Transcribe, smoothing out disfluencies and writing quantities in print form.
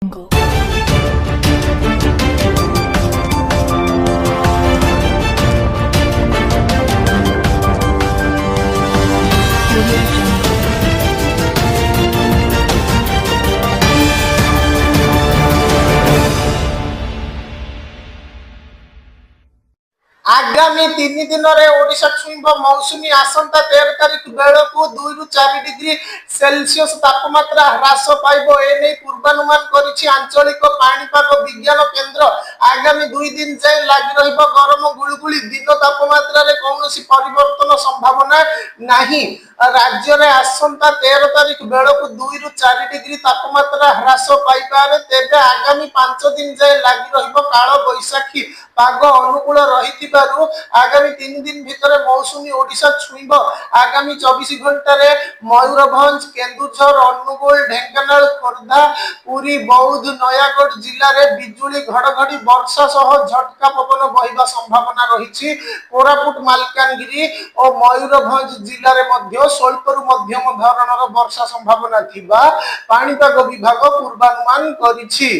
Jungle. Audio Jungle. आगामी 3 दिन ओडिशा छुईब मौसुमी आसंता 13 तारिख बेलू 2 रु 4 डिग्री सेल्सियस तापमात्रा ह्रास पाइब एने पूर्वानुमान करिछि आंचलिक पाणीपाग विज्ञान केंद्र। आगामी 2 दिन जाए लागि रहिब गरम गुळुगुळी दिन तापमात्रा रे कौनसी परिवर्तन संभावना नाही। राज्य रे आसंता 13 तारिख बेलू 2 रु 4 डिग्री तापमात्रा ह्रास पाइपारे तेबे आगामी 5 दिन जाए लागि रहिब काल बैशाखी पाग अनुकूल रही आगामी 3 दिन भितर मौसुमी ओडिशा छुईब। आगामी 24 घंटा रे मयूरभंज केन्दुझर अनुगुल ढेंकानाल खोर्धा पुरी बौद्ध नयागढ़ जिले में बिजुली घड़घड़ी वर्षा सह झटका पवन बहिबा संभावना रही। कोरापुट मालकानगिरी और मयूरभंज जिले में स्वल्परू मध्यम धरणर वर्षा संभावना थिबा पाणीपाग विभाग पूर्वानुमान करिछि।